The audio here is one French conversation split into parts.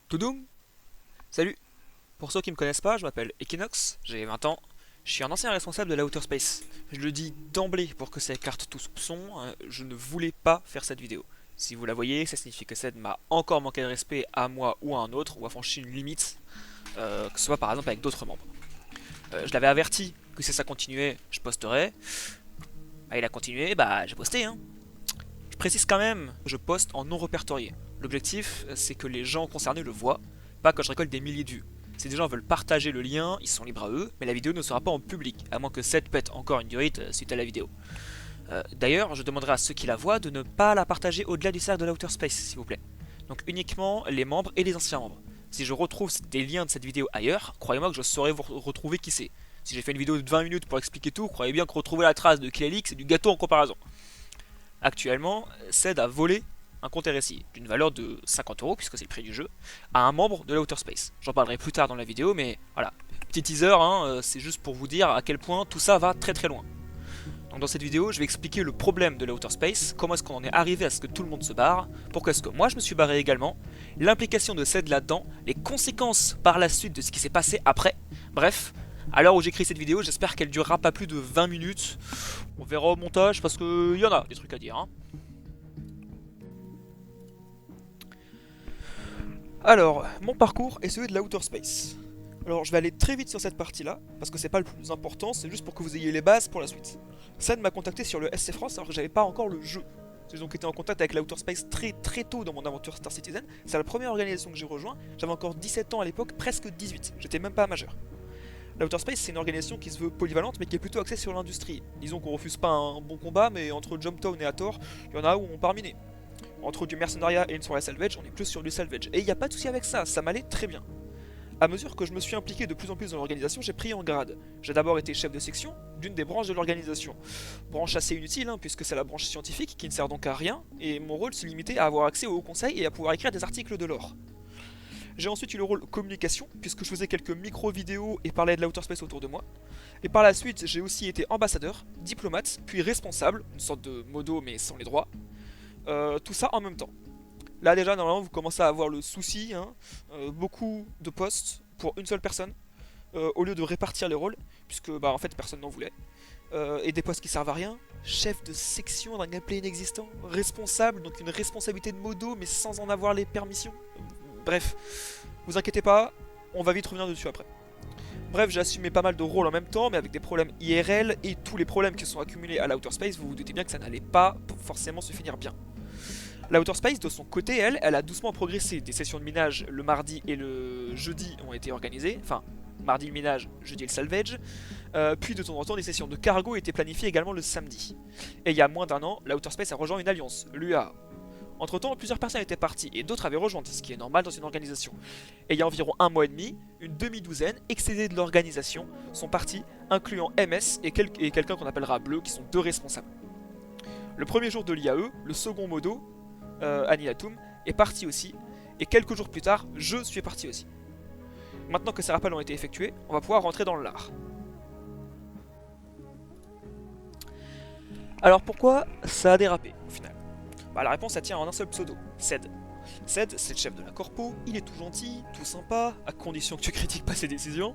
Toudoum. Salut. Pour ceux qui me connaissent pas, je m'appelle Equinox, j'ai 20 ans, je suis un ancien responsable de la Outer Space. Je le dis d'emblée pour que ça écarte tout soupçon, je ne voulais pas faire cette vidéo. Si vous la voyez, ça signifie que Ced m'a encore manqué de respect à moi ou à un autre, ou a franchi une limite, que ce soit par exemple avec d'autres membres. Je l'avais averti que si ça continuait, je posterais. Bah, il a continué, bah j'ai posté. Je précise quand même, je poste en non répertorié. L'objectif, c'est que les gens concernés le voient, pas que je récolte des milliers de vues. Si des gens veulent partager le lien, ils sont libres à eux, mais la vidéo ne sera pas en public, à moins que Seth pète encore une durite suite à la vidéo. D'ailleurs, je demanderai à ceux qui la voient de ne pas la partager au-delà du cercle de l'Outer Space, s'il vous plaît. Donc uniquement les membres et les anciens membres. Si je retrouve des liens de cette vidéo ailleurs, croyez-moi que je saurai vous retrouver qui c'est. Si j'ai fait une vidéo de 20 minutes pour expliquer tout, croyez bien que retrouver la trace de Kilelix c'est du gâteau en comparaison. Actuellement, Ced a volé un compte RSI d'une valeur de 50 € puisque c'est le prix du jeu à un membre de l'Outer Space. J'en parlerai plus tard dans la vidéo, mais voilà, petit teaser, c'est juste pour vous dire à quel point tout ça va très très loin. Donc dans cette vidéo, je vais expliquer le problème de l'Outer Space, comment est-ce qu'on en est arrivé à ce que tout le monde se barre, pourquoi est-ce que moi je me suis barré également, l'implication de Ced là-dedans, les conséquences par la suite de ce qui s'est passé après. Bref, à l'heure où j'écris cette vidéo, j'espère qu'elle durera pas plus de 20 minutes. On verra au montage parce qu'il y en a des trucs à dire. Alors, mon parcours est celui de l'Outer Space. Alors, je vais aller très vite sur cette partie-là, parce que c'est pas le plus important, c'est juste pour que vous ayez les bases pour la suite. Sen m'a contacté sur le SC France alors que j'avais pas encore le jeu. J'ai donc été en contact avec l'Outer Space très très tôt dans mon aventure Star Citizen. C'est la première organisation que j'ai rejoint. J'avais encore 17 ans à l'époque, presque 18. J'étais même pas majeur. L'Outer Space, c'est une organisation qui se veut polyvalente, mais qui est plutôt axée sur l'industrie. Disons qu'on refuse pas un bon combat, mais entre Jumptown et Hathor, il y en a où on part miner. Entre du mercenariat et une soirée salvage, on est plus sur du salvage. Et il n'y a pas de souci avec ça m'allait très bien. A mesure que je me suis impliqué de plus en plus dans l'organisation, j'ai pris en grade. J'ai d'abord été chef de section d'une des branches de l'organisation. Branche assez inutile, puisque c'est la branche scientifique qui ne sert donc à rien, et mon rôle se limitait à avoir accès au haut conseil et à pouvoir écrire des articles de lore. J'ai ensuite eu le rôle communication, puisque je faisais quelques micro-vidéos et parlais de l'Outer Space autour de moi. Et par la suite, j'ai aussi été ambassadeur, diplomate, puis responsable, une sorte de modo mais sans les droits. Tout ça en même temps. Là déjà, normalement, vous commencez à avoir le souci, beaucoup de postes pour une seule personne, au lieu de répartir les rôles, puisque bah en fait personne n'en voulait. Et des postes qui servent à rien, chef de section d'un gameplay inexistant, responsable, donc une responsabilité de modo mais sans en avoir les permissions. Bref, vous inquiétez pas, on va vite revenir dessus après. Bref, j'ai assumé pas mal de rôles en même temps, mais avec des problèmes IRL et tous les problèmes qui se sont accumulés à l'Outer Space, vous vous doutez bien que ça n'allait pas forcément se finir bien. La Outer Space, de son côté, elle a doucement progressé. Des sessions de minage le mardi et le jeudi ont été organisées. Enfin, mardi le minage, jeudi le salvage. Puis de temps en temps, des sessions de cargo étaient planifiées également le samedi. Et il y a moins d'un an, la Outer Space a rejoint une alliance, l'UA. Entre temps, plusieurs personnes étaient parties et d'autres avaient rejoint, ce qui est normal dans une organisation. Et il y a environ un mois et demi, une demi-douzaine, excédés de l'organisation, sont partis, incluant MS et quelqu'un qu'on appellera Bleu, qui sont deux responsables. Le premier jour de l'IAE, le second modo, Anilatum, est parti aussi, et quelques jours plus tard, je suis parti aussi. Maintenant que ces rappels ont été effectués, on va pouvoir rentrer dans le lard. Alors pourquoi ça a dérapé au final? Bah, la réponse elle tient en un seul pseudo, Ced. Ced, c'est le chef de la corpo, il est tout gentil, tout sympa, à condition que tu critiques pas ses décisions.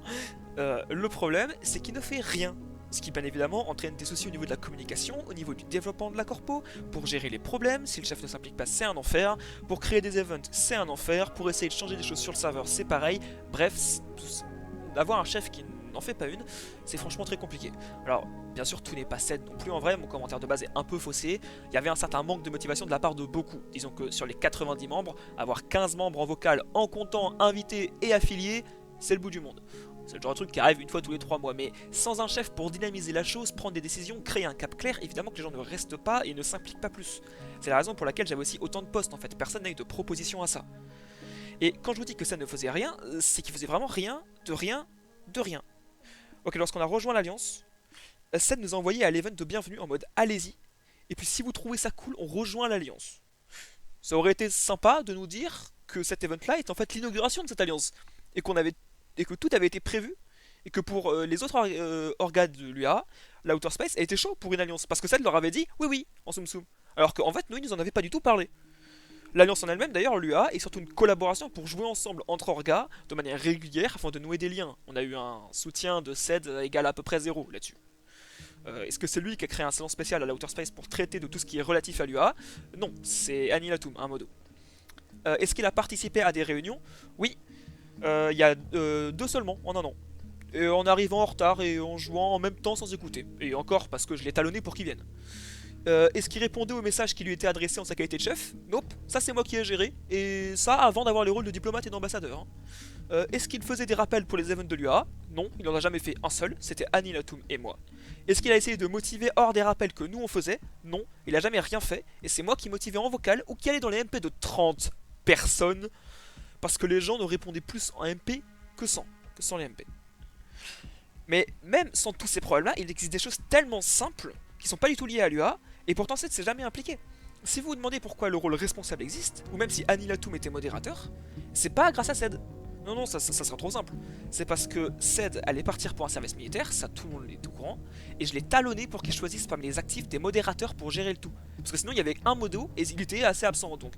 Le problème, c'est qu'il ne fait rien. Ce qui bien évidemment entraîne des soucis au niveau de la communication, au niveau du développement de la corpo, pour gérer les problèmes, si le chef ne s'implique pas c'est un enfer, pour créer des events c'est un enfer, pour essayer de changer des choses sur le serveur c'est pareil, bref, d'avoir un chef qui n'en fait pas une, c'est franchement très compliqué. Alors, bien sûr tout n'est pas Ced non plus en vrai, mon commentaire de base est un peu faussé, il y avait un certain manque de motivation de la part de beaucoup, disons que sur les 90 membres, avoir 15 membres en vocal en comptant invités et affiliés, c'est le bout du monde. C'est le genre de truc qui arrive une fois tous les 3 mois, mais sans un chef pour dynamiser la chose, prendre des décisions, créer un cap clair, évidemment que les gens ne restent pas et ne s'impliquent pas plus. C'est la raison pour laquelle j'avais aussi autant de postes en fait, personne n'a eu de proposition à ça. Et quand je vous dis que ça ne faisait rien, c'est qu'il faisait vraiment rien, de rien, de rien. Ok, lorsqu'on a rejoint l'Alliance, Sen nous a envoyé à l'event de bienvenue en mode allez-y, et puis si vous trouvez ça cool, on rejoint l'Alliance. Ça aurait été sympa de nous dire que cet event-là est en fait l'inauguration de cette alliance, et que tout avait été prévu, et que pour les autres organes de l'UA, l'Outer Space a été chaud pour une alliance, parce que ça leur avait dit oui oui en soum soum, alors qu'en fait nous ils nous en avaient pas du tout parlé. L'Alliance en elle-même, d'ailleurs, l'UA, est surtout une collaboration pour jouer ensemble entre orgas de manière régulière afin de nouer des liens. On a eu un soutien de CED égal à peu près zéro là-dessus. Est-ce que c'est lui qui a créé un salon spécial à l'Outer Space pour traiter de tout ce qui est relatif à l'UA? Non, c'est Anilatum, un modo. Est-ce qu'il a participé à des réunions? Oui, il y a deux seulement en un an. Et en arrivant en retard et en jouant en même temps sans écouter. Et encore parce que je l'ai talonné pour qu'il vienne. Est-ce qu'il répondait aux messages qui lui étaient adressés en sa qualité de chef? Nope, ça c'est moi qui ai géré. Et ça avant d'avoir les rôles de diplomate et d'ambassadeur. Hein. Est-ce qu'il faisait des rappels pour les events de l'UA? Non, il n'en a jamais fait un seul, c'était Anilatum et moi. Est-ce qu'il a essayé de motiver hors des rappels que nous on faisait? Non, il a jamais rien fait, et c'est moi qui motivais en vocal ou qui allait dans les MP de 30 personnes, parce que les gens ne répondaient plus en MP que sans les MP. Mais même sans tous ces problèmes-là, il existe des choses tellement simples qui sont pas du tout liées à l'UA, et pourtant Seth s'est jamais impliqué. Si vous vous demandez pourquoi le rôle responsable existe, ou même si Anilatum était modérateur, c'est pas grâce à Ced. Non, non, ça sera trop simple. C'est parce que Ced allait partir pour un service militaire, ça tout le monde est au courant, et je l'ai talonné pour qu'il choisisse parmi les actifs des modérateurs pour gérer le tout. Parce que sinon il y avait un modo et il était assez absent, donc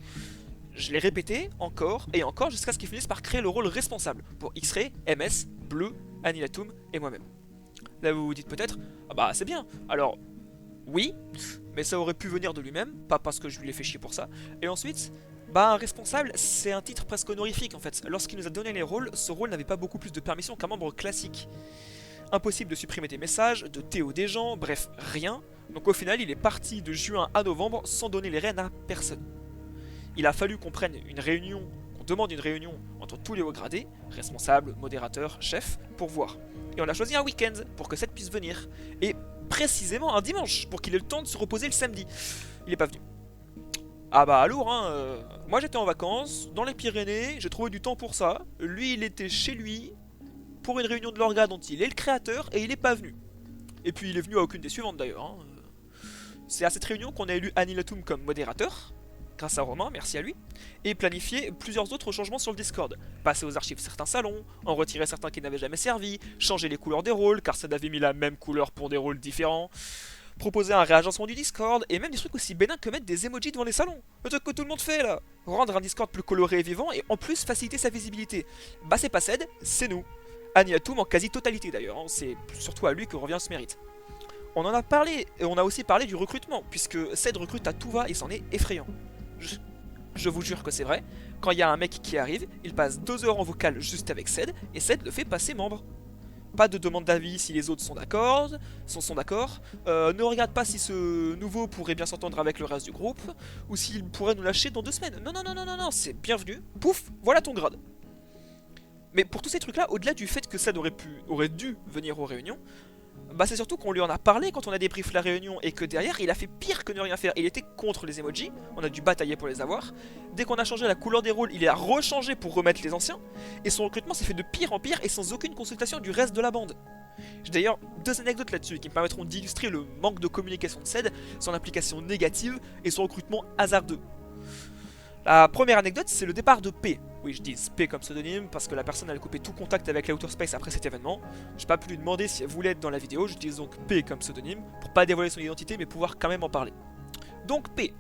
je l'ai répété encore et encore jusqu'à ce qu'il finisse par créer le rôle responsable pour X-Ray, MS, Bleu, Anilatum et moi-même. Là vous vous dites peut-être, ah bah c'est bien, alors oui, mais ça aurait pu venir de lui-même, pas parce que je lui ai fait chier pour ça, et ensuite... Bah, un responsable, c'est un titre presque honorifique en fait. Lorsqu'il nous a donné les rôles, ce rôle n'avait pas beaucoup plus de permissions qu'un membre classique. Impossible de supprimer des messages, de TO des gens, bref, rien. Donc au final, il est parti de juin à novembre sans donner les rênes à personne. Il a fallu qu'on prenne une réunion, qu'on demande une réunion entre tous les hauts gradés, responsables, modérateurs, chefs, pour voir. Et on a choisi un week-end pour que Seth puisse venir. Et précisément un dimanche, pour qu'il ait le temps de se reposer le samedi. Il est pas venu. Ah bah lourd hein, moi j'étais en vacances, dans les Pyrénées, j'ai trouvé du temps pour ça. Lui il était chez lui, pour une réunion de l'orga dont il est le créateur, et il est pas venu. Et puis il est venu à aucune des suivantes d'ailleurs. Hein. C'est à cette réunion qu'on a élu Anilatum comme modérateur, grâce à Romain, merci à lui, et planifié plusieurs autres changements sur le Discord. Passer aux archives certains salons, en retirer certains qui n'avaient jamais servi, changer les couleurs des rôles, car ça avait mis la même couleur pour des rôles différents. Proposer un réagencement du Discord, et même des trucs aussi bénins que mettre des emojis devant les salons. Le truc que tout le monde fait là. Rendre un Discord plus coloré et vivant, et en plus faciliter sa visibilité. Bah c'est pas Ced, c'est nous. Anilatum en quasi-totalité d'ailleurs, hein. C'est surtout à lui que revient ce mérite. On en a parlé, et on a aussi parlé du recrutement, puisque Ced recrute à tout va et c'en est effrayant. Je vous jure que c'est vrai, quand il y a un mec qui arrive, il passe 2 heures en vocal juste avec Ced, et Ced le fait passer membre. Pas de demande d'avis si les autres sont d'accord, ne regarde pas si ce nouveau pourrait bien s'entendre avec le reste du groupe, ou s'il pourrait nous lâcher dans 2 semaines. Non, non, non, non, non, non, c'est bienvenu, pouf, voilà ton grade. Mais pour tous ces trucs là, au-delà du fait que Sad aurait dû venir aux réunions, bah c'est surtout qu'on lui en a parlé quand on a débriefé la réunion et que derrière il a fait pire que ne rien faire. Il était contre les emojis, on a dû batailler pour les avoir. Dès qu'on a changé la couleur des rôles, il a rechangé pour remettre les anciens. Et son recrutement s'est fait de pire en pire et sans aucune consultation du reste de la bande. J'ai d'ailleurs 2 anecdotes là-dessus qui me permettront d'illustrer le manque de communication de Ced, son implication négative et son recrutement hasardeux. La première anecdote, c'est le départ de P. Oui, je dis P comme pseudonyme parce que la personne a coupé tout contact avec la Outer Space après cet événement. J'ai pas pu lui demander si elle voulait être dans la vidéo, j'utilise donc P comme pseudonyme pour pas dévoiler son identité mais pouvoir quand même en parler. Donc P.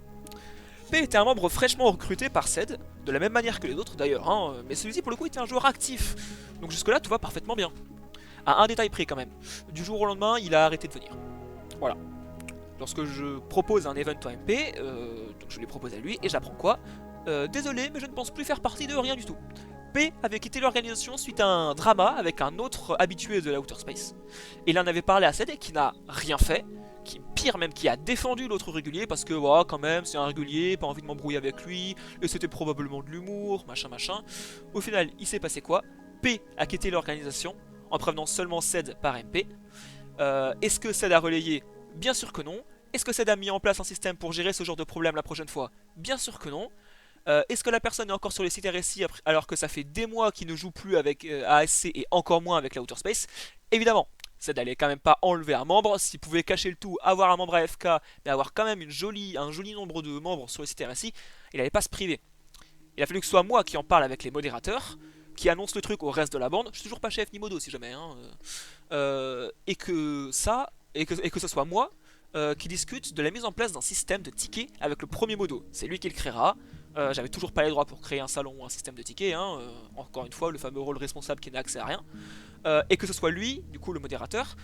P était un membre fraîchement recruté par Ced, de la même manière que les autres d'ailleurs, hein, mais celui-ci pour le coup était un joueur actif. Donc jusque là tout va parfaitement bien. À un détail près quand même, du jour au lendemain il a arrêté de venir. Voilà. Lorsque je propose un event en MP, donc je lui propose à lui et j'apprends quoi? Désolé, mais je ne pense plus faire partie de rien du tout. P avait quitté l'organisation suite à un drama avec un autre habitué de la Outer Space. Il en avait parlé à Ced qui n'a rien fait, qui pire même, qui a défendu l'autre régulier parce que oh, quand même c'est un régulier, pas envie de m'embrouiller avec lui, et c'était probablement de l'humour, machin machin. Au final, il s'est passé quoi? P a quitté l'organisation en prévenant seulement Ced par MP. Est-ce que Ced a relayé? Bien sûr que non. Est-ce que Ced a mis en place un système pour gérer ce genre de problème la prochaine fois? Bien sûr que non. Est-ce que la personne est encore sur les sites RSI alors que ça fait des mois qu'il ne joue plus avec ASC et encore moins avec la Outer Space? Évidemment, ça n'allait quand même pas enlever un membre. S'il pouvait cacher le tout, avoir un membre AFK, mais avoir quand même un joli nombre de membres sur les sites RSI, il n'allait pas se priver. Il a fallu que ce soit moi qui en parle avec les modérateurs, qui annonce le truc au reste de la bande. Je suis toujours pas chef ni modo si jamais, hein, et que ce soit moi qui discute de la mise en place d'un système de tickets avec le premier modo. C'est lui qui le créera. J'avais toujours pas les droits pour créer un salon ou un système de tickets, hein, encore une fois, le fameux rôle responsable qui n'a accès à rien. Et que ce soit lui, du coup le modérateur,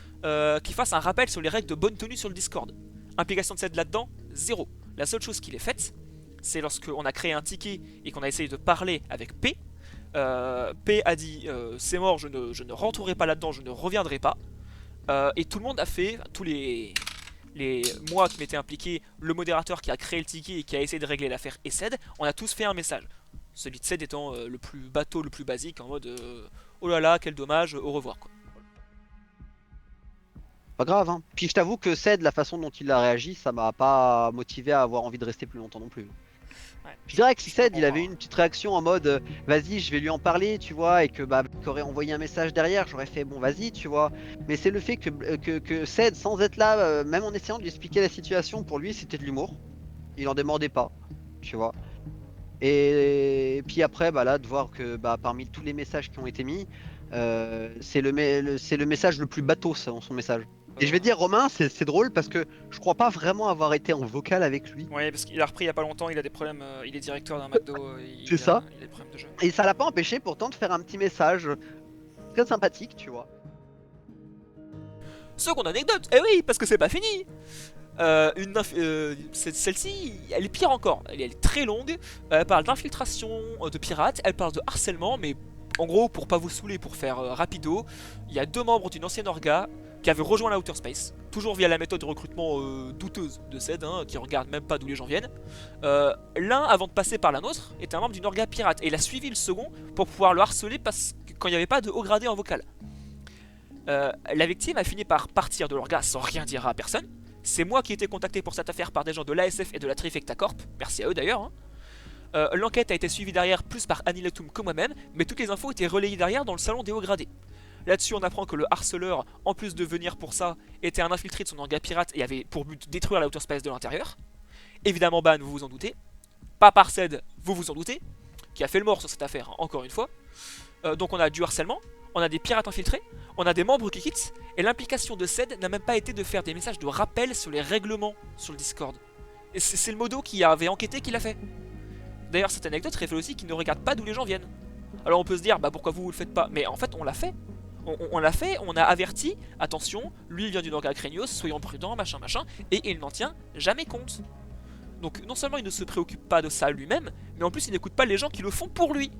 qui fasse un rappel sur les règles de bonne tenue sur le Discord. Implication de Ced là-dedans, zéro. La seule chose qu'il ait faite, c'est lorsqu'on a créé un ticket et qu'on a essayé de parler avec P. P a dit c'est mort, je ne rentrerai pas là-dedans, je ne reviendrai pas. Et tout le monde a fait, tous les moi qui m'étais impliqué, le modérateur qui a créé le ticket et qui a essayé de régler l'affaire et Ced, on a tous fait un message. Celui de Ced étant le plus bateau, le plus basique, en mode oh là là, quel dommage, au revoir quoi. Pas grave, hein. Puis je t'avoue que Ced, la façon dont il a réagi, ça m'a pas motivé à avoir envie de rester plus longtemps non plus. Ouais, Je dirais que si je peux Ced, il avait eu comprendre. une petite réaction en mode vas-y, je vais lui en parler, tu vois, et que bah qu'il aurait envoyé un message derrière, j'aurais fait bon, vas-y, tu vois. Mais c'est le fait que Ced, sans être là, même en essayant de lui expliquer la situation, pour lui, c'était de l'humour. Il en démordait pas, tu vois. Et puis après, bah là, de voir que bah, parmi tous les messages qui ont été mis, c'est le message le plus bateau, ça, dans son message. Et je vais dire, Romain, c'est drôle parce que je crois pas vraiment avoir été en vocal avec lui. Ouais, parce qu'il a repris il y a pas longtemps, il a des problèmes, il est directeur d'un McDo, C'est ça. il a des problèmes de jeu. Et ça l'a pas empêché pourtant de faire un petit message très sympathique, tu vois. Seconde anecdote, eh oui, parce que c'est pas fini. Celle-ci, elle est pire encore. Elle est très longue. Elle parle d'infiltration de pirates. Elle parle de harcèlement. Mais en gros, pour pas vous saouler, pour faire rapido, il y a deux membres d'une ancienne orga qui avaient rejoint la Outer Space. Toujours via la méthode de recrutement douteuse de Ced, hein, qui regarde même pas d'où les gens viennent. L'un, avant de passer par la nôtre, était un membre d'une orga pirate. Et il a suivi le second pour pouvoir le harceler parce que, quand il n'y avait pas de haut gradé en vocal. La victime a fini par partir de l'orga sans rien dire à personne. C'est moi qui ai été contacté pour cette affaire par des gens de l'ASF et de la Trifecta Corp. Merci à eux d'ailleurs. Hein. L'enquête a été suivie derrière plus par Annie Latoum que moi-même, mais toutes les infos étaient relayées derrière dans le salon des hauts gradés. Là-dessus, on apprend que le harceleur, en plus de venir pour ça, était un infiltré de son orga pirate et avait pour but de détruire la Outer Space de l'intérieur. Évidemment, Ban, vous vous en doutez. Pas par Ced, vous vous en doutez, qui a fait le mort sur cette affaire, hein, encore une fois. Donc on a du harcèlement, on a des pirates infiltrés, on a des membres qui quittent, et l'implication de Ced n'a même pas été de faire des messages de rappel sur les règlements sur le Discord. Et c'est le modo qui avait enquêté qui l'a fait. D'ailleurs, cette anecdote révèle aussi qu'il ne regarde pas d'où les gens viennent. Alors on peut se dire, bah pourquoi vous le faites pas? Mais en fait, on l'a fait. On l'a fait, on a averti, attention, lui il vient d'une orga Craignos, soyons prudents, machin machin, et il n'en tient jamais compte. Donc non seulement il ne se préoccupe pas de ça lui-même, mais en plus il n'écoute pas les gens qui le font pour lui.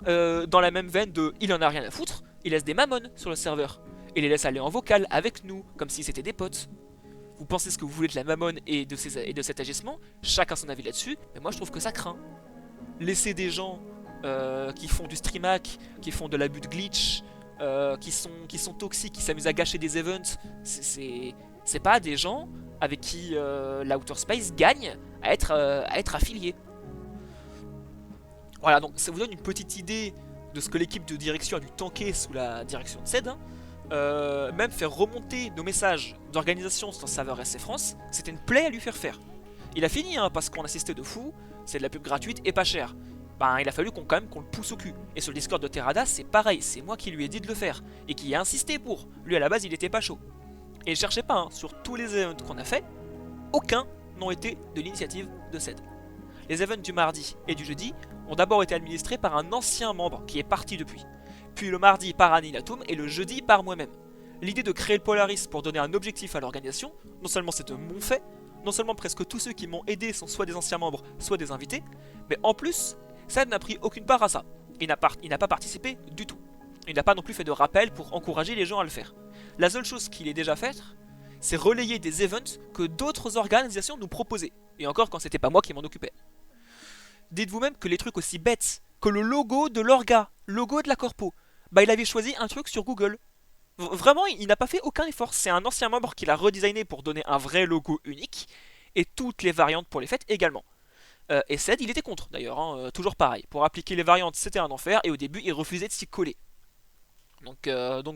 Dans la même veine de il en a rien à foutre, il laisse des mamones sur le serveur. Et les laisse aller en vocal avec nous, comme si c'était des potes. Vous pensez ce que vous voulez de la mamone et de cet agissement, chacun son avis là-dessus, mais moi je trouve que ça craint. Laisser des gens qui font du stream hack, qui font de l'abus de glitch, qui sont toxiques, qui s'amusent à gâcher des events, c'est pas des gens avec qui l'Outer Space gagne à être affilié. Voilà, donc ça vous donne une petite idée de ce que l'équipe de direction a dû tanker sous la direction de Ced. Hein. Même faire remonter nos messages d'organisation sur le serveur SC France, c'était une plaie à lui faire faire. Il a fini, hein, parce qu'on assistait de fou, c'est de la pub gratuite et pas cher. Ben, il a fallu quand même qu'on le pousse au cul. Et sur le Discord de Terrada, c'est pareil, c'est moi qui lui ai dit de le faire, et qui a insisté pour. Lui à la base, il était pas chaud. Et cherchez pas, hein, sur tous les events qu'on a fait, aucun n'ont été de l'initiative de Ced. Les events du mardi et du jeudi ont d'abord été administrés par un ancien membre qui est parti depuis. Puis le mardi par Annie Latoum et le jeudi par moi-même. L'idée de créer le Polaris pour donner un objectif à l'organisation, non seulement c'est de mon fait, non seulement presque tous ceux qui m'ont aidé sont soit des anciens membres, soit des invités, mais en plus, Ced n'a pris aucune part à ça. Il n'a pas participé du tout. Il n'a pas non plus fait de rappel pour encourager les gens à le faire. La seule chose qu'il ait déjà faite, c'est relayer des events que d'autres organisations nous proposaient. Et encore quand c'était pas moi qui m'en occupais. Dites-vous même que les trucs aussi bêtes que le logo de l'orga, logo de la corpo, bah il avait choisi un truc sur Google. Vraiment, il n'a pas fait aucun effort. C'est un ancien membre qui l'a redesigné pour donner un vrai logo unique et toutes les variantes pour les fêtes également. Et Ced, il était contre d'ailleurs, hein, toujours pareil. Pour appliquer les variantes, c'était un enfer et au début, il refusait de s'y coller. Donc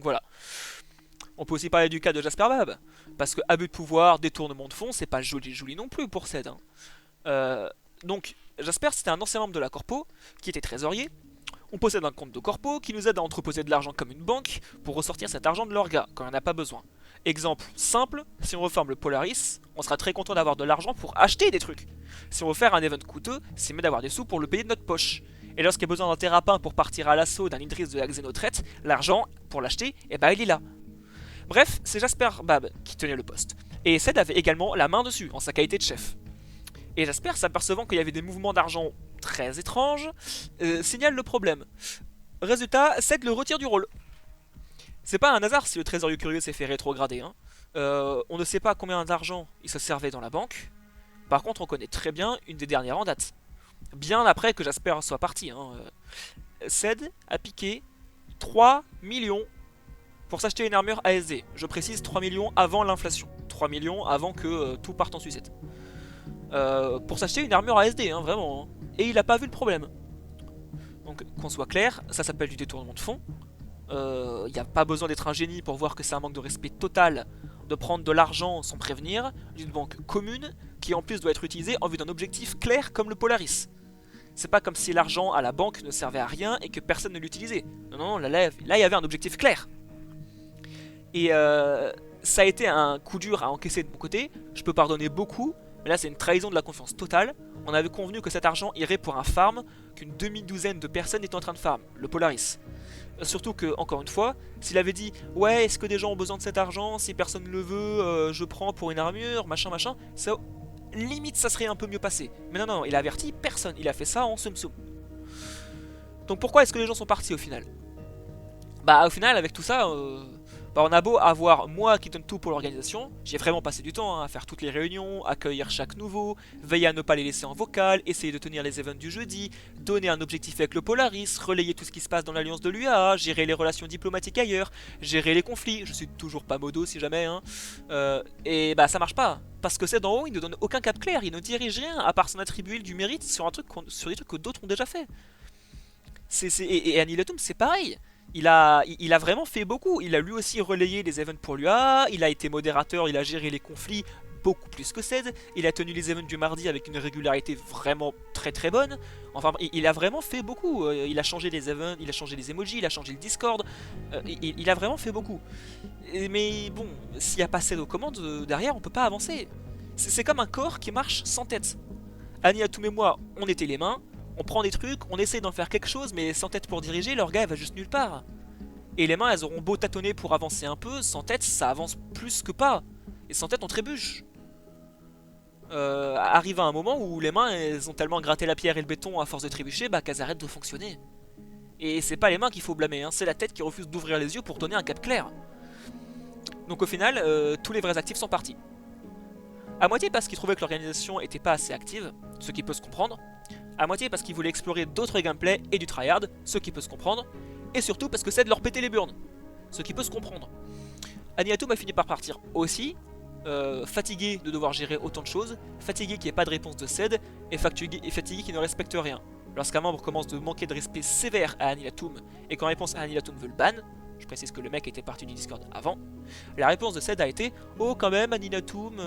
voilà. On peut aussi parler du cas de Jasper Bab, parce que abus de pouvoir, détournement de fonds, c'est pas joli joli non plus pour Ced. Hein. Donc Jasper, c'était un ancien membre de la Corpo qui était trésorier. On possède un compte de Corpo qui nous aide à entreposer de l'argent comme une banque pour ressortir cet argent de l'orga quand on n'en a pas besoin. Exemple simple, si on reforme le Polaris, on sera très content d'avoir de l'argent pour acheter des trucs. Si on veut faire un event coûteux, c'est mieux d'avoir des sous pour le payer de notre poche. Et lorsqu'il y a besoin d'un terrapin pour partir à l'assaut d'un Idriss de la Xénotraite, l'argent pour l'acheter, eh ben il est là. Bref, c'est Jasper Bab qui tenait le poste. Et Ced avait également la main dessus, en sa qualité de chef. Et Jasper, s'apercevant qu'il y avait des mouvements d'argent très étranges, signale le problème. Résultat, Ced le retire du rôle. C'est pas un hasard si le trésorier curieux s'est fait rétrograder. Hein. On ne sait pas combien d'argent il se servait dans la banque. Par contre, on connaît très bien une des dernières en date. Bien après que Jasper soit parti. Hein. Ced a piqué 3 millions pour s'acheter une armure ASD. Je précise 3 millions avant l'inflation. 3 millions avant que tout parte en sucette. Pour s'acheter une armure ASD, hein, vraiment. Hein. Et il a pas vu le problème. Donc, qu'on soit clair, ça s'appelle du détournement de fonds. Il n'y a pas besoin d'être un génie pour voir que c'est un manque de respect total de prendre de l'argent sans prévenir d'une banque commune qui en plus doit être utilisée en vue d'un objectif clair comme le Polaris. C'est pas comme si l'argent à la banque ne servait à rien et que personne ne l'utilisait. Non, non, là, il y avait un objectif clair. Et ça a été un coup dur à encaisser de mon côté. Je peux pardonner beaucoup, mais là c'est une trahison de la confiance totale. On avait convenu que cet argent irait pour un farm qu'une demi-douzaine de personnes étaient en train de farm, le Polaris. Surtout que, encore une fois, s'il avait dit ouais, est-ce que des gens ont besoin de cet argent, si personne ne le veut, je prends pour une armure, machin machin, ça, limite ça serait un peu mieux passé. Mais non, non, il a averti personne, il a fait ça en soum soum. Donc pourquoi est-ce que les gens sont partis au final? Bah au final, avec tout ça, bah, on a beau avoir moi qui donne tout pour l'organisation, j'ai vraiment passé du temps hein, à faire toutes les réunions, accueillir chaque nouveau, veiller à ne pas les laisser en vocal, essayer de tenir les events du jeudi, donner un objectif avec le Polaris, relayer tout ce qui se passe dans l'alliance de l'UA, gérer les relations diplomatiques ailleurs, gérer les conflits, je suis toujours pas modo si jamais, hein. Et bah ça marche pas, parce que c'est d'en haut, il ne donne aucun cap clair, il ne dirige rien à part s'en attribuer du mérite sur, sur des trucs que d'autres ont déjà fait. Et Annihilatum c'est pareil. Il a vraiment fait beaucoup. Il a lui aussi relayé les events pour l'UA, il a été modérateur, il a géré les conflits beaucoup plus que Ced, il a tenu les events du mardi avec une régularité vraiment très très bonne. Enfin, il a vraiment fait beaucoup. Il a changé les events, il a changé les emojis, il a changé le Discord. Il a vraiment fait beaucoup. Mais bon, s'il n'y a pas Ced aux commandes, derrière on peut pas avancer. C'est comme un corps qui marche sans tête. Annie, Atoum et moi, on était les mains. On prend des trucs, on essaie d'en faire quelque chose, mais sans tête pour diriger, leur gars elle va juste nulle part. Et les mains elles auront beau tâtonner pour avancer un peu, sans tête ça avance plus que pas. Et sans tête on trébuche. Arrive à un moment où les mains elles ont tellement gratté la pierre et le béton à force de trébucher, bah qu'elles arrêtent de fonctionner. Et c'est pas les mains qu'il faut blâmer, hein, c'est la tête qui refuse d'ouvrir les yeux pour donner un cap clair. Donc au final, tous les vrais actifs sont partis. À moitié parce qu'ils trouvaient que l'organisation était pas assez active, ce qui peut se comprendre. À moitié parce qu'ils voulaient explorer d'autres gameplays et du tryhard, ce qui peut se comprendre. Et surtout parce que c'est de leur péter les burnes, ce qui peut se comprendre. Annihilatum a fini par partir aussi, fatigué de devoir gérer autant de choses, fatigué qu'il n'y ait pas de réponse de Ced, et fatigué qu'il ne respecte rien. Lorsqu'un membre commence de manquer de respect sévère à Annihilatum, et qu'en réponse Annihilatum veut le ban, je précise que le mec était parti du Discord avant, la réponse de Ced a été oh quand même Annihilatum,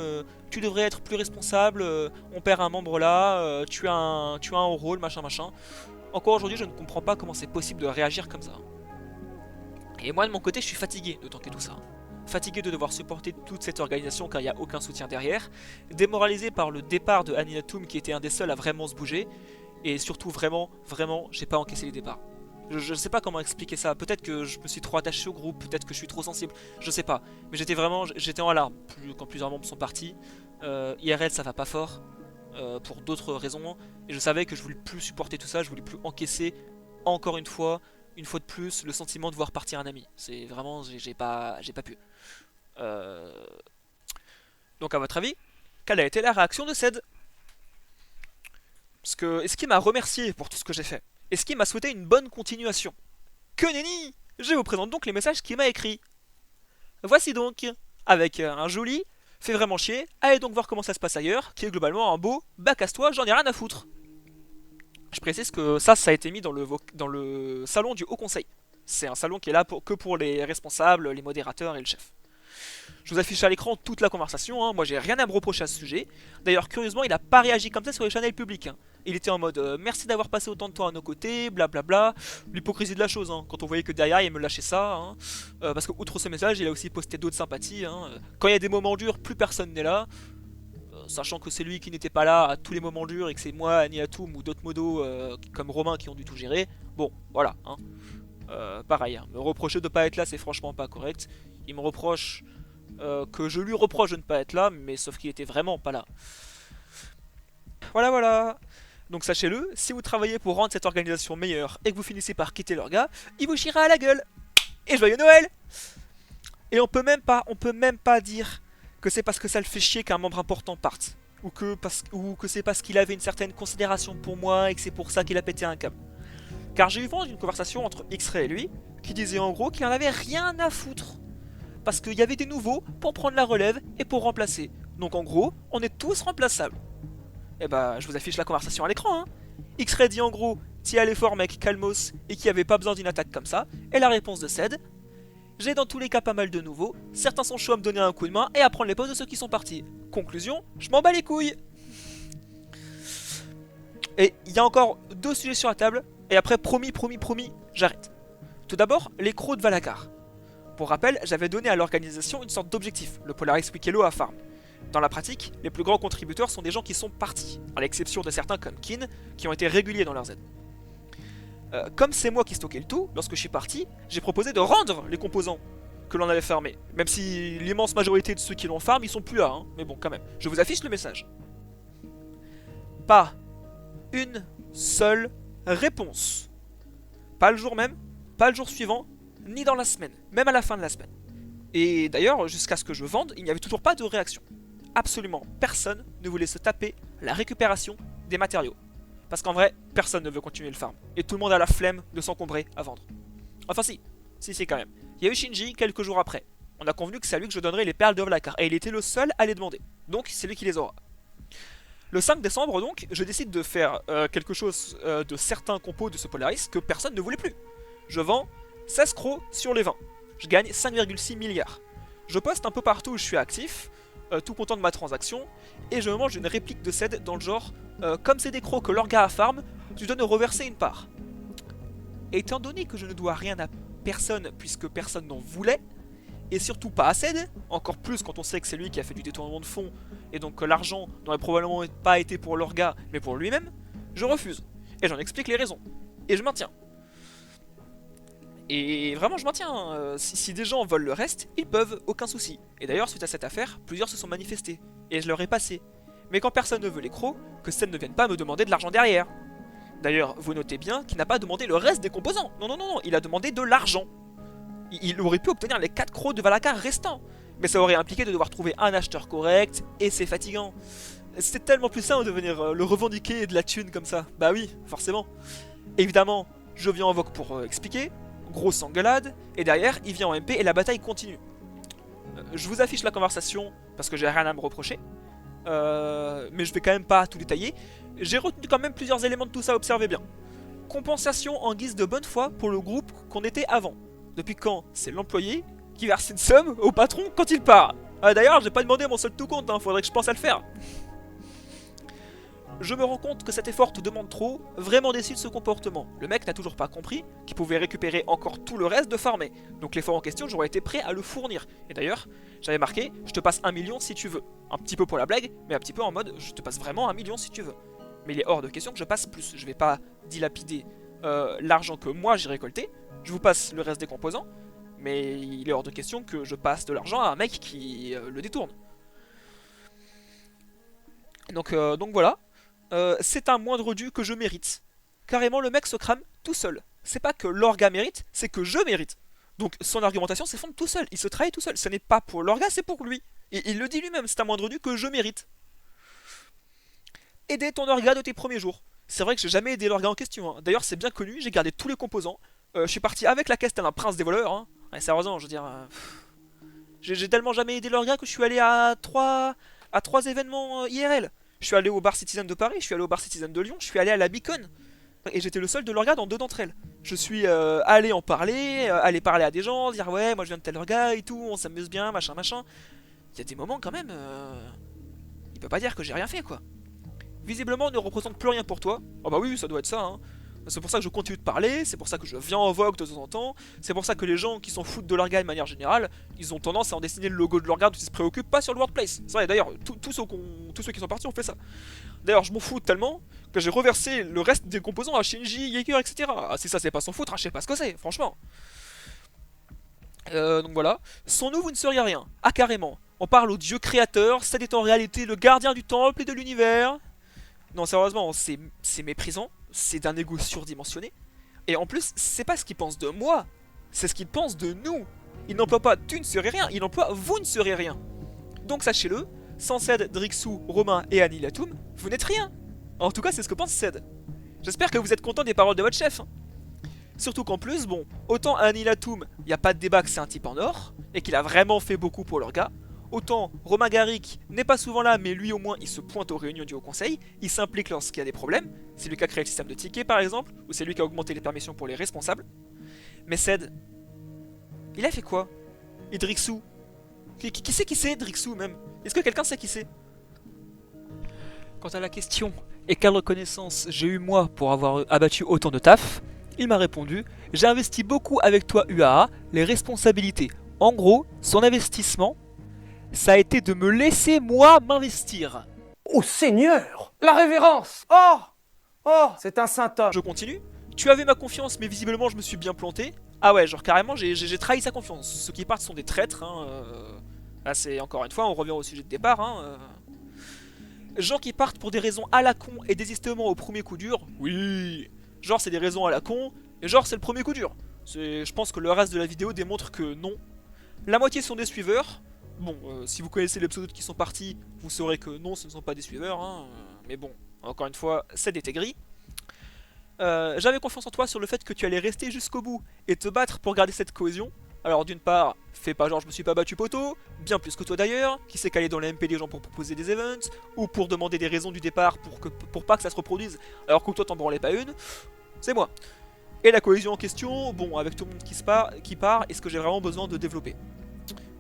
tu devrais être plus responsable, on perd un membre là, tu as un haut rôle, machin machin. Encore aujourd'hui je ne comprends pas comment c'est possible de réagir comme ça. Et moi de mon côté je suis fatigué de tanker tout ça. Fatigué de devoir supporter toute cette organisation car il n'y a aucun soutien derrière, démoralisé par le départ de Annihilatum qui était un des seuls à vraiment se bouger, et surtout vraiment, j'ai pas encaissé les départs. Je ne sais pas comment expliquer ça, peut-être que je me suis trop attaché au groupe, peut-être que je suis trop sensible, je sais pas. Mais j'étais en alarme quand plusieurs membres sont partis. IRL ça va pas fort, pour d'autres raisons. Et je savais que je voulais plus supporter tout ça, je voulais plus encaisser encore une fois de plus, le sentiment de voir partir un ami. C'est vraiment, j'ai pas pu. Donc à votre avis, quelle a été la réaction de Ced? Parce que, est-ce qu'il m'a remercié pour tout ce que j'ai fait? Est-ce qu'il m'a souhaité une bonne continuation? Que nenni! Je vous présente donc les messages qu'il m'a écrits. Voici donc, avec un joli, fait vraiment chier, allez donc voir comment ça se passe ailleurs, qui est globalement un beau, bah casse-toi, j'en ai rien à foutre. Je précise que ça a été mis dans le salon du Haut Conseil. C'est un salon qui est là que pour les responsables, les modérateurs et le chef. Je vous affiche à l'écran toute la conversation, hein. Moi j'ai rien à me reprocher à ce sujet. D'ailleurs, curieusement, il a pas réagi comme ça sur les channels publics, hein. Il était en mode merci d'avoir passé autant de temps à nos côtés, blablabla. L'hypocrisie de la chose, hein. Quand on voyait que derrière il me lâchait ça, hein. Parce que, outre ce message, il a aussi posté d'autres sympathies, hein. Quand il y a des moments durs, plus personne n'est là. Sachant que c'est lui qui n'était pas là à tous les moments durs et que c'est moi, Aniatum ou d'autres modos comme Romain qui ont dû tout gérer. Bon, voilà, hein. Pareil, hein. Me reprocher de pas être là, c'est franchement pas correct. Il me reproche que je lui reproche de ne pas être là, mais sauf qu'il était vraiment pas là. Voilà, voilà. Donc sachez-le, si vous travaillez pour rendre cette organisation meilleure et que vous finissez par quitter leur gars, il vous chiera à la gueule. Et joyeux Noël. Et on peut même pas dire que c'est parce que ça le fait chier qu'un membre important parte. Ou que c'est parce qu'il avait une certaine considération pour moi et que c'est pour ça qu'il a pété un câble. Car j'ai eu vent d'une conversation entre X-Ray et lui, qui disait en gros qu'il en avait rien à foutre. Parce qu'il y avait des nouveaux pour prendre la relève et pour remplacer. Donc en gros, on est tous remplaçables. Et bah, je vous affiche la conversation à l'écran, hein. X-Ray dit en gros, t'y allais fort mec, calmos, et qu'il n'y avait pas besoin d'une attaque comme ça. Et la réponse de Ced, j'ai dans tous les cas pas mal de nouveaux, certains sont chauds à me donner un coup de main et à prendre les postes de ceux qui sont partis. Conclusion, je m'en bats les couilles. Et il y a encore 2 sujets sur la table, et après promis, j'arrête. Tout d'abord, les crocs de Valacar. Pour rappel, j'avais donné à l'organisation une sorte d'objectif, le Polaris Wikelo à farm. Dans la pratique, les plus grands contributeurs sont des gens qui sont partis, à l'exception de certains comme Kin, qui ont été réguliers dans leurs aides. Comme c'est moi qui stockais le tout, lorsque je suis parti, j'ai proposé de rendre les composants que l'on avait fermés. Même si l'immense majorité de ceux qui l'ont farm, ils sont plus là, hein. Mais bon, quand même. Je vous affiche le message. Pas une seule réponse. Pas le jour même, pas le jour suivant, ni dans la semaine, même à la fin de la semaine. Et d'ailleurs, jusqu'à ce que je vende, il n'y avait toujours pas de réaction. Absolument personne ne voulait se taper la récupération des matériaux. Parce qu'en vrai, personne ne veut continuer le farm. Et tout le monde a la flemme de s'encombrer à vendre. Enfin si quand même. Il y a eu Shinji quelques jours après. On a convenu que c'est à lui que je donnerais les perles de Vlakar. Et il était le seul à les demander. Donc c'est lui qui les aura. Le 5 décembre donc, je décide de faire quelque chose de certains compos de ce Polaris que personne ne voulait plus. Je vends 16 crocs sur les 20. Je gagne 5,6 milliards. Je poste un peu partout où je suis actif, tout content de ma transaction, et je me mange une réplique de Ced dans le genre comme c'est des crocs que l'orga a farm, tu dois nous reverser une part. Et étant donné que je ne dois rien à personne puisque personne n'en voulait, et surtout pas à Ced, encore plus quand on sait que c'est lui qui a fait du détournement de fonds, et donc que l'argent n'aurait probablement pas été pour l'orga mais pour lui-même, je refuse. Et j'en explique les raisons. Et je maintiens. Et vraiment je maintiens, hein. Si des gens veulent le reste, ils peuvent, aucun souci. Et d'ailleurs suite à cette affaire, plusieurs se sont manifestés, et je leur ai passé. Mais quand personne ne veut les crocs, que Ced ne vienne pas me demander de l'argent derrière. D'ailleurs, vous notez bien qu'il n'a pas demandé le reste des composants. Non, il a demandé de l'argent. Il aurait pu obtenir les 4 crocs de Valacar restants. Mais ça aurait impliqué de devoir trouver un acheteur correct, et c'est fatigant. C'était tellement plus simple de venir le revendiquer de la thune comme ça. Bah oui, forcément. Évidemment, je viens en vogue pour expliquer. Grosse engueulade, et derrière, il vient en MP et la bataille continue. Je vous affiche la conversation, parce que j'ai rien à me reprocher. Mais je vais quand même pas tout détailler. J'ai retenu quand même plusieurs éléments de tout ça, observez bien. Compensation en guise de bonne foi pour le groupe qu'on était avant. Depuis quand c'est l'employé qui verse une somme au patron quand il part. D'ailleurs, j'ai pas demandé mon seul tout compte, hein, faudrait que je pense à le faire. Je me rends compte que cet effort te demande trop, vraiment déçu de ce comportement. Le mec n'a toujours pas compris qu'il pouvait récupérer encore tout le reste de farmer. Donc l'effort en question, j'aurais été prêt à le fournir. Et d'ailleurs, j'avais marqué, je te passe 1 million si tu veux. Un petit peu pour la blague, mais un petit peu en mode, je te passe vraiment 1 million si tu veux. Mais il est hors de question que je passe plus. Je vais pas dilapider l'argent que moi j'ai récolté. Je vous passe le reste des composants. Mais il est hors de question que je passe de l'argent à un mec qui le détourne. Donc voilà. C'est un moindre dû que je mérite. Carrément, le mec se crame tout seul. C'est pas que l'orga mérite, c'est que je mérite. Donc son argumentation s'effondre tout seul. Il se trahit tout seul. Ce n'est pas pour l'orga, c'est pour lui. Et il le dit lui-même, c'est un moindre dû que je mérite. Aider ton orga de tes premiers jours. C'est vrai que j'ai jamais aidé l'orga en question, hein. D'ailleurs, c'est bien connu, j'ai gardé tous les composants. Je suis parti avec la caisse tel un prince des voleurs, hein. Ouais, sérieusement, je veux dire... J'ai tellement jamais aidé l'orga que je suis allé à 3 événements IRL. Je suis allé au bar Citizen de Paris, je suis allé au bar Citizen de Lyon, je suis allé à la Beacon. et j'étais le seul de leur gars dans deux d'entre elles. Je suis allé en parler, aller parler à des gens, dire ouais, moi je viens de tel gars et tout, on s'amuse bien, machin machin. Il y a des moments quand même, il peut pas dire que j'ai rien fait quoi. Visiblement, on ne représente plus rien pour toi. Ah bah oui, ça doit être ça, hein. C'est pour ça que je continue de parler, c'est pour ça que je viens en vogue de temps en temps, c'est pour ça que les gens qui s'en foutent de leur gars de manière générale, ils ont tendance à en dessiner le logo de leur gars, ils se préoccupent pas sur le workplace. C'est vrai, d'ailleurs, tous ceux qui sont partis ont fait ça. D'ailleurs, je m'en fous tellement que j'ai reversé le reste des composants à Shinji, Jaeger, etc. Ah, si ça c'est pas s'en foutre, je sais pas ce que c'est, franchement. Donc voilà. Sans nous, vous ne seriez rien. Ah, carrément. On parle au dieu créateur, c'est est en réalité le gardien du temple et de l'univers. Non, sérieusement, c'est méprisant, c'est d'un ego surdimensionné. Et en plus, c'est pas ce qu'ils pensent de moi, c'est ce qu'ils pensent de nous. Ils n'emploient pas tu ne serais rien, ils emploient vous ne serez rien. Donc sachez-le, sans Ced, Drixou, Romain et Anilatum, vous n'êtes rien. En tout cas, c'est ce que pense Ced. J'espère que vous êtes content des paroles de votre chef. Surtout qu'en plus, bon, autant Anilatum, il n'y a pas de débat que c'est un type en or, et qu'il a vraiment fait beaucoup pour leur gars. Autant Romain Garrick n'est pas souvent là, mais lui au moins il se pointe aux réunions du Haut Conseil, il s'implique lorsqu'il y a des problèmes, c'est lui qui a créé le système de tickets par exemple, ou c'est lui qui a augmenté les permissions pour les responsables. Mais Ced, il a fait quoi? Et Drixou? Qui c'est Drixou même? Est-ce que quelqu'un sait qui c'est? Quant à la question, et quelle reconnaissance j'ai eu moi pour avoir abattu autant de taf, il m'a répondu, j'ai investi beaucoup avec toi UAA, les responsabilités. En gros, son investissement, ça a été de me laisser moi m'investir. Oh Seigneur! La révérence! Oh! Oh! C'est un saint homme! Je continue. Tu avais ma confiance, mais visiblement je me suis bien planté. Ah ouais, genre carrément j'ai trahi sa confiance. Ceux qui partent sont des traîtres. Hein, Là c'est encore une fois, on revient au sujet de départ. Hein, Gens qui partent pour des raisons à la con et désistement au premier coup dur. Oui. Genre c'est des raisons à la con, et genre c'est le premier coup dur. Je pense que le reste de la vidéo démontre que non. La moitié sont des suiveurs. Bon, si vous connaissez les pseudos qui sont partis, vous saurez que non, ce ne sont pas des suiveurs, hein, mais bon, encore une fois, c'est était gris. J'avais confiance en toi sur le fait que tu allais rester jusqu'au bout et te battre pour garder cette cohésion. Alors d'une part, fais pas genre je me suis pas battu poteau, bien plus que toi d'ailleurs, qui s'est calé dans les MP des gens pour proposer des events, ou pour demander des raisons du départ pour pas que ça se reproduise, alors que toi t'en branlais pas une, c'est moi. Et la cohésion en question, bon, avec tout le monde qui part, est-ce que j'ai vraiment besoin de développer?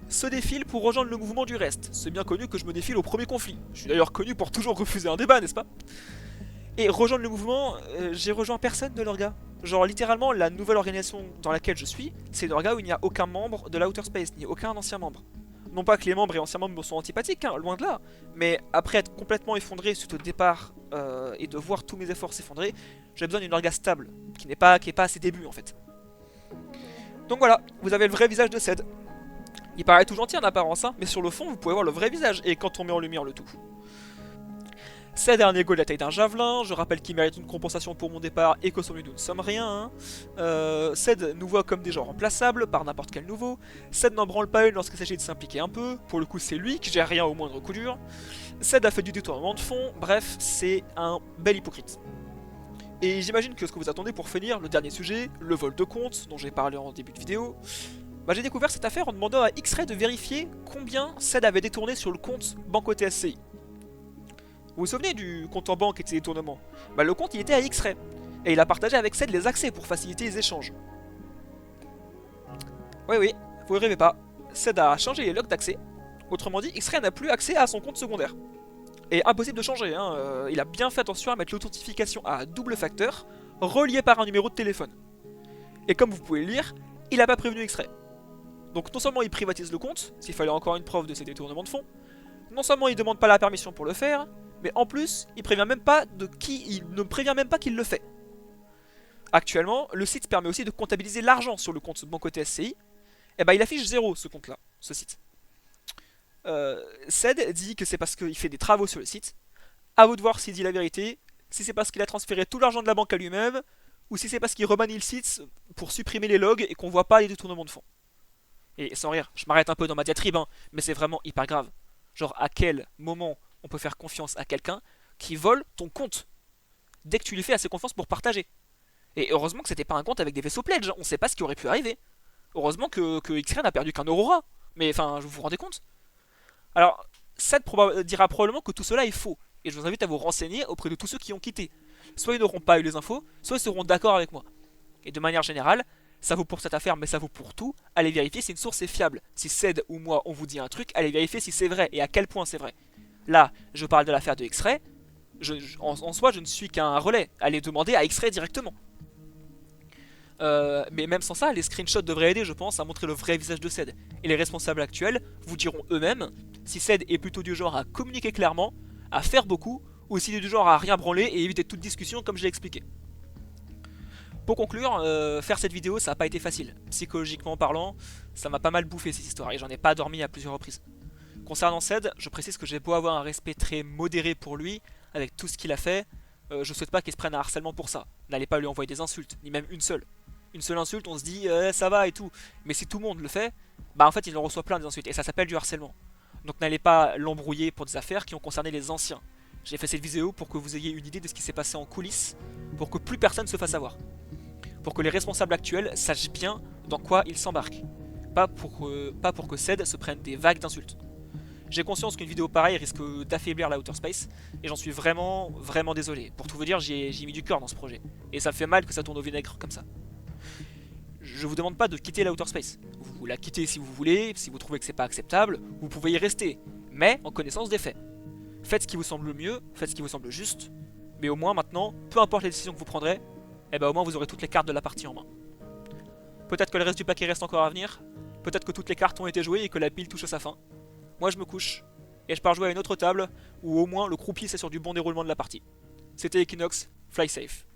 Se défile pour rejoindre le mouvement du reste. C'est bien connu que je me défile au premier conflit. Je suis d'ailleurs connu pour toujours refuser un débat, n'est-ce pas? Et rejoindre le mouvement, j'ai rejoint personne de leur gars. Genre littéralement, la nouvelle organisation dans laquelle je suis, c'est leur gars où il n'y a aucun membre de l'Outer Space, ni aucun ancien membre. Non pas que les membres et anciens membres me sont antipathiques, hein, loin de là. Mais après être complètement effondré suite au départ et de voir tous mes efforts s'effondrer, j'ai besoin d'une orga stable, qui n'est pas à ses débuts en fait. Donc voilà, vous avez le vrai visage de Ced. Il paraît tout gentil en apparence, hein, mais sur le fond, vous pouvez voir le vrai visage, et quand on met en lumière le tout. Ced a un ego de la taille d'un javelin, je rappelle qu'il mérite une compensation pour mon départ et que sans lui nous ne sommes rien. Hein. Ced nous voit comme des gens remplaçables par n'importe quel nouveau. Ced n'en branle pas une lorsqu'il s'agit de s'impliquer un peu, pour le coup c'est lui qui gère rien au moindre coup dur. Ced a fait du détournement de fond, bref, c'est un bel hypocrite. Et j'imagine que ce que vous attendez pour finir, le dernier sujet, le vol de compte, dont j'ai parlé en début de vidéo, bah j'ai découvert cette affaire en demandant à X-Ray de vérifier combien Ced avait détourné sur le compte Banco TSCI. Vous vous souvenez du compte en banque et de ses détournements? Bah le compte il était à X-Ray, et il a partagé avec Ced les accès pour faciliter les échanges. Oui, vous ne rêvez pas, Ced a changé les logs d'accès, autrement dit X-Ray n'a plus accès à son compte secondaire. Et impossible de changer, hein. Il a bien fait attention à mettre l'authentification à double facteur, relié par un numéro de téléphone. Et comme vous pouvez le lire, il n'a pas prévenu X-Ray. Donc non seulement il privatise le compte, s'il fallait encore une preuve de ses détournements de fonds, non seulement il demande pas la permission pour le faire, mais en plus, il ne prévient même pas qu'il le fait. Actuellement, le site permet aussi de comptabiliser l'argent sur le compte Banco TSCI, et bah il affiche 0 ce compte là, ce site. Ced dit que c'est parce qu'il fait des travaux sur le site. A vous de voir s'il dit la vérité, si c'est parce qu'il a transféré tout l'argent de la banque à lui-même, ou si c'est parce qu'il remanie le site pour supprimer les logs et qu'on voit pas les détournements de fonds. Et sans rire, je m'arrête un peu dans ma diatribe, hein, mais c'est vraiment hyper grave. Genre à quel moment on peut faire confiance à quelqu'un qui vole ton compte dès que tu lui fais assez confiance pour partager. Et heureusement que c'était pas un compte avec des vaisseaux pledge, on sait pas ce qui aurait pu arriver. Heureusement que X-Ray n'a perdu qu'un Aurora. Mais enfin, vous vous rendez compte? Alors, Ced dira probablement que tout cela est faux, et je vous invite à vous renseigner auprès de tous ceux qui ont quitté. soit ils n'auront pas eu les infos, soit ils seront d'accord avec moi. Et de manière générale, ça vaut pour cette affaire, mais ça vaut pour tout. Allez vérifier si une source est fiable. Si Ced ou moi on vous dit un truc, allez vérifier si c'est vrai et à quel point c'est vrai. Là, je parle de l'affaire de X-Ray. En soi, je ne suis qu'un relais. Allez demander à X-Ray directement. Mais même sans ça, les screenshots devraient aider, je pense, à montrer le vrai visage de Ced. Et les responsables actuels vous diront eux-mêmes si Ced est plutôt du genre à communiquer clairement, à faire beaucoup, ou s'il est du genre à rien branler et éviter toute discussion comme j'ai expliqué. Pour conclure, faire cette vidéo ça n'a pas été facile. Psychologiquement parlant, ça m'a pas mal bouffé cette histoire et j'en ai pas dormi à plusieurs reprises. Concernant Ced, je précise que j'ai beau avoir un respect très modéré pour lui, avec tout ce qu'il a fait, je souhaite pas qu'il se prenne un harcèlement pour ça. N'allez pas lui envoyer des insultes, ni même une seule. Une seule insulte, on se dit ça va et tout. Mais si tout le monde le fait, bah en fait il en reçoit plein des insultes et ça s'appelle du harcèlement. Donc n'allez pas l'embrouiller pour des affaires qui ont concerné les anciens. J'ai fait cette vidéo pour que vous ayez une idée de ce qui s'est passé en coulisses, pour que plus personne se fasse avoir. Pour que les responsables actuels sachent bien dans quoi ils s'embarquent. Pas pour que Ced se prenne des vagues d'insultes. J'ai conscience qu'une vidéo pareille risque d'affaiblir la Outer Space, et j'en suis vraiment désolé. Pour tout vous dire, j'ai mis du cœur dans ce projet, et ça me fait mal que ça tourne au vinaigre comme ça. Je vous demande pas de quitter la Outer Space. Vous la quittez si vous voulez, si vous trouvez que c'est pas acceptable, vous pouvez y rester, mais en connaissance des faits. Faites ce qui vous semble le mieux, faites ce qui vous semble juste, mais au moins maintenant, peu importe les décisions que vous prendrez, eh ben au moins vous aurez toutes les cartes de la partie en main. Peut-être que le reste du paquet reste encore à venir, peut-être que toutes les cartes ont été jouées et que la pile touche à sa fin. Moi je me couche, et je pars jouer à une autre table, où au moins le croupier c'est sur du bon déroulement de la partie. C'était Equinox, fly safe.